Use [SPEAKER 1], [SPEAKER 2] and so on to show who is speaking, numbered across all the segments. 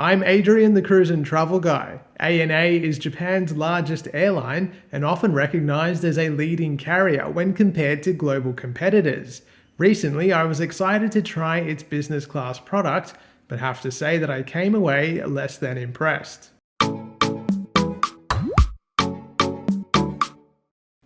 [SPEAKER 1] I'm Adrian, the Cruise and Travel Guy. ANA is Japan's largest airline and often recognized as a leading carrier when compared to global competitors. Recently, I was excited to try its business class product, but have to say that I came away less than impressed.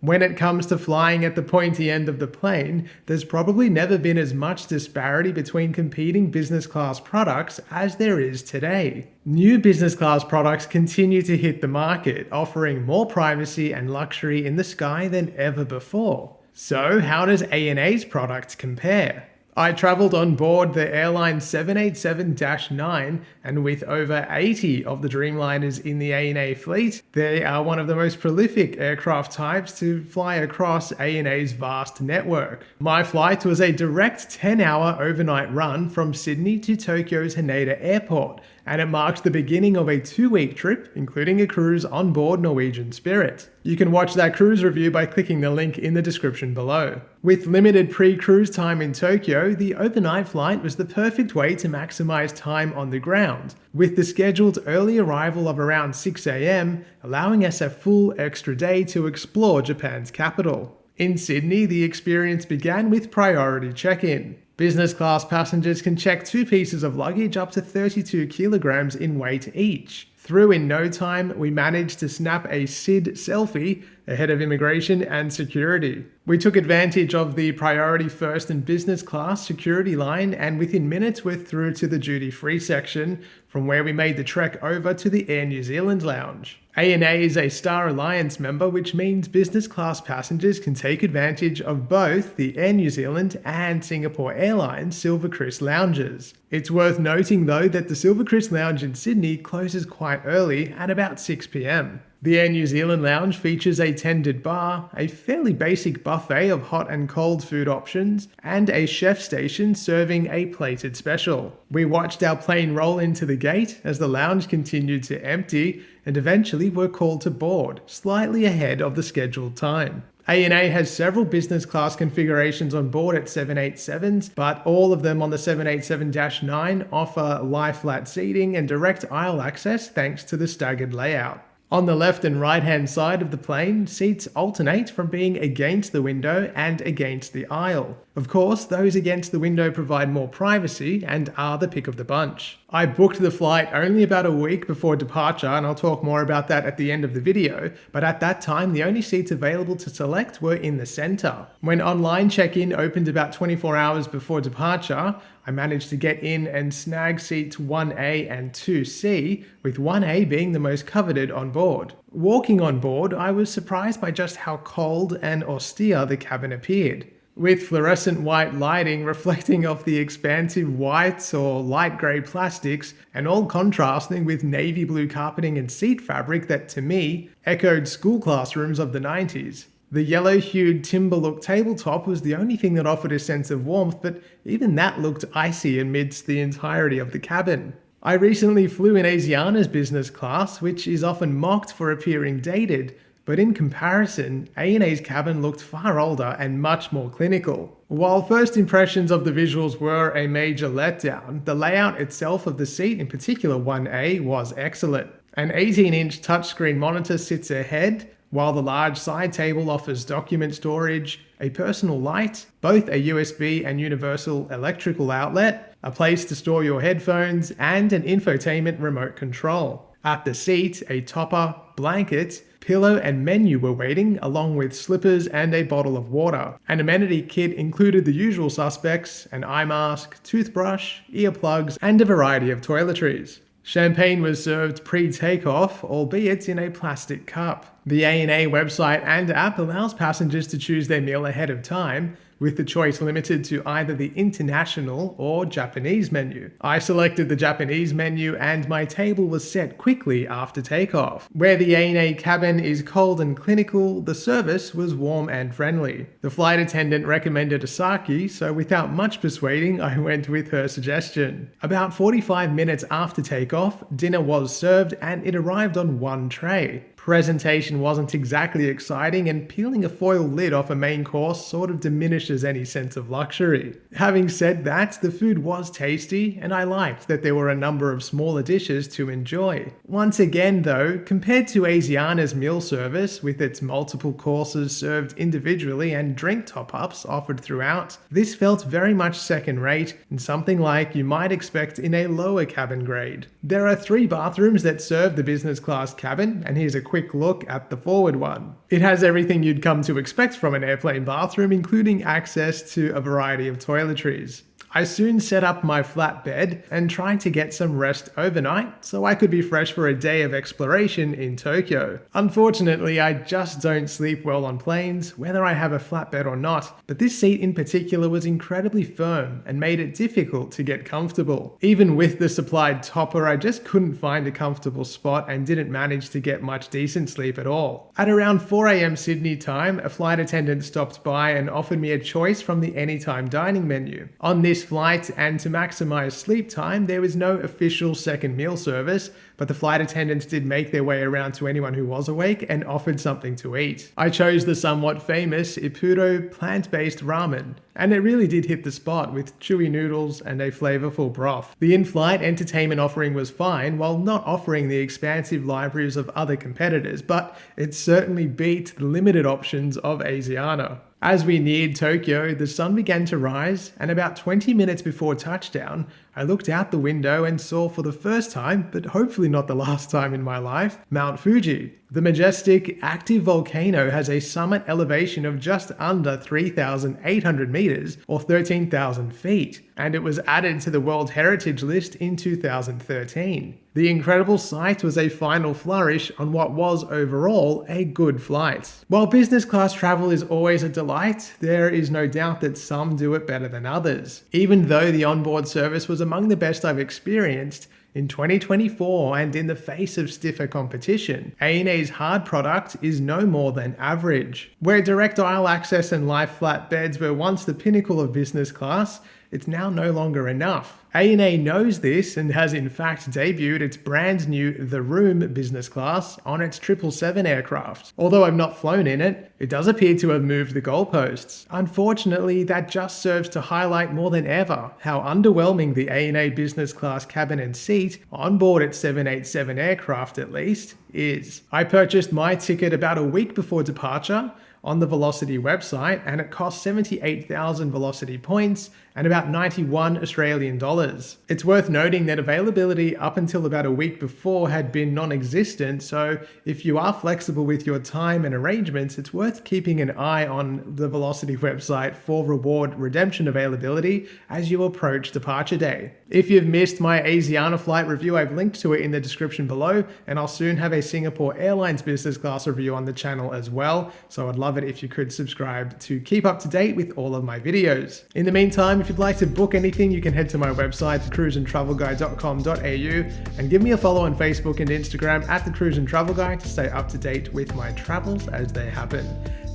[SPEAKER 1] When it comes to flying at the pointy end of the plane, there's probably never been as much disparity between competing business class products as there is today. New business class products continue to hit the market, offering more privacy and luxury in the sky than ever before. So, how does ANA's product compare? I travelled on board the Airline 787-9, and with over 80 of the Dreamliners in the ANA fleet, they are one of the most prolific aircraft types to fly across ANA's vast network. My flight was a direct 10-hour overnight run from Sydney to Tokyo's Haneda airport, and it marked the beginning of a 2-week trip, including a cruise on board Norwegian Spirit. You can watch that cruise review by clicking the link in the description below. With limited pre-cruise time in Tokyo, the overnight flight was the perfect way to maximize time on the ground, with the scheduled early arrival of around 6 AM, allowing us a full extra day to explore Japan's capital. In Sydney, the experience began with priority check-in. Business class passengers can check 2 pieces of luggage up to 32 kilograms in weight each. Through in no time, we managed to snap a SID selfie ahead of immigration and security. We took advantage of the priority first and business class security line, and within minutes we're through to the duty-free section, from where we made the trek over to the Air New Zealand lounge. ANA is a Star Alliance member, which means business class passengers can take advantage of both the Air New Zealand and Singapore Airlines Silver Chris lounges. It's worth noting though that the Silver Chris lounge in Sydney closes quite early at about 6 PM. The Air New Zealand lounge features a tended bar, a fairly basic buffet of hot and cold food options, and a chef station serving a plated special. We watched our plane roll into the gate as the lounge continued to empty, and eventually were called to board, slightly ahead of the scheduled time. ANA has several business class configurations on board at 787s, but all of them on the 787-9 offer lie-flat seating and direct aisle access thanks to the staggered layout. On the left and right-hand side of the plane, seats alternate from being against the window and against the aisle. Of course, those against the window provide more privacy and are the pick of the bunch. I booked the flight only about a week before departure, and I'll talk more about that at the end of the video, but at that time the only seats available to select were in the center. When online check-in opened about 24 hours before departure, I managed to get in and snag seats 1A and 2C, with 1A being the most coveted on board. Walking on board, I was surprised by just how cold and austere the cabin appeared. With fluorescent white lighting reflecting off the expansive whites or light grey plastics, and all contrasting with navy blue carpeting and seat fabric that, to me, echoed school classrooms of the 90s. The yellow-hued timber-look tabletop was the only thing that offered a sense of warmth, but even that looked icy amidst the entirety of the cabin. I recently flew in Asiana's business class, which is often mocked for appearing dated, but in comparison, ANA's cabin looked far older and much more clinical. While first impressions of the visuals were a major letdown, the layout itself of the seat, in particular 1A, was excellent. An 18-inch touchscreen monitor sits ahead, while the large side table offers document storage, a personal light, both a USB and universal electrical outlet, a place to store your headphones, and an infotainment remote control. At the seat, a topper, blanket, pillow and menu were waiting, along with slippers and a bottle of water. An amenity kit included the usual suspects: an eye mask, toothbrush, earplugs, and a variety of toiletries. Champagne was served pre-takeoff, albeit in a plastic cup. The ANA website and app allows passengers to choose their meal ahead of time, with the choice limited to either the international or Japanese menu. I selected the Japanese menu and my table was set quickly after takeoff. Where the ANA cabin is cold and clinical, the service was warm and friendly. The flight attendant recommended a sake, so without much persuading, I went with her suggestion. About 45 minutes after takeoff, dinner was served and it arrived on one tray. Presentation wasn't exactly exciting, and peeling a foil lid off a main course sort of diminishes any sense of luxury. Having said that, the food was tasty, and I liked that there were a number of smaller dishes to enjoy. Once again though, compared to Asiana's meal service, with its multiple courses served individually and drink top-ups offered throughout, this felt very much second-rate and something like you might expect in a lower cabin grade. There are 3 bathrooms that serve the business class cabin, and here's a quick look at the forward one. It has everything you'd come to expect from an airplane bathroom, including access to a variety of toiletries. I soon set up my flat bed and tried to get some rest overnight so I could be fresh for a day of exploration in Tokyo. Unfortunately, I just don't sleep well on planes, whether I have a flat bed or not, but this seat in particular was incredibly firm and made it difficult to get comfortable. Even with the supplied topper, I just couldn't find a comfortable spot and didn't manage to get much decent sleep at all. At around 4 AM Sydney time, a flight attendant stopped by and offered me a choice from the anytime dining menu. On this flight, and to maximize sleep time, there was no official second meal service, but the flight attendants did make their way around to anyone who was awake and offered something to eat. I chose the somewhat famous Ippudo plant-based ramen, and it really did hit the spot with chewy noodles and a flavorful broth. The in-flight entertainment offering was fine, while not offering the expansive libraries of other competitors, but it certainly beat the limited options of Asiana. As we neared Tokyo, the sun began to rise, and about 20 minutes before touchdown, I looked out the window and saw for the first time, but hopefully not the last time in my life, Mount Fuji. The majestic, active volcano has a summit elevation of just under 3,800 meters, or 13,000 feet, and it was added to the World Heritage List in 2013. The incredible sight was a final flourish on what was overall a good flight. While business class travel is always a delight, there is no doubt that some do it better than others. Even though the onboard service was among the best I've experienced, in 2024 and in the face of stiffer competition, ANA's hard product is no more than average. Where direct aisle access and lie flat beds were once the pinnacle of business class, it's now no longer enough. ANA knows this and has in fact debuted its brand new The Room business class on its 777 aircraft. Although I've not flown in it, it does appear to have moved the goalposts. Unfortunately, that just serves to highlight more than ever how underwhelming the ANA business class cabin and seat, on board its 787 aircraft at least, is. I purchased my ticket about a week before departure on the Velocity website, and it cost 78,000 Velocity points and about 91 Australian dollars. It's worth noting that availability up until about a week before had been non-existent, so if you are flexible with your time and arrangements, it's worth keeping an eye on the Velocity website for reward redemption availability as you approach departure day. If you've missed my Asiana flight review, I've linked to it in the description below, and I'll soon have a Singapore Airlines business class review on the channel as well, so I'd love it if you could subscribe to keep up to date with all of my videos. In the meantime, if you'd like to book anything, you can head to my website, thecruiseandtravelguide.com.au, and give me a follow on Facebook and Instagram at thecruiseandtravelguide to stay up to date with my travels as they happen.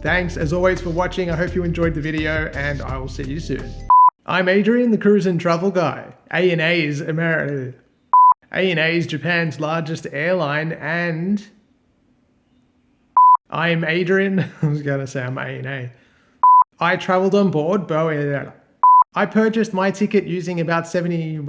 [SPEAKER 1] Thanks as always for watching. I hope you enjoyed the video, and I will see you soon. I'm Adrian, the Cruise and Travel Guy. ANA is Japan's largest airline, and I'm Adrian. I was gonna say I'm ANA. I traveled on board Boeing. I purchased my ticket using about 70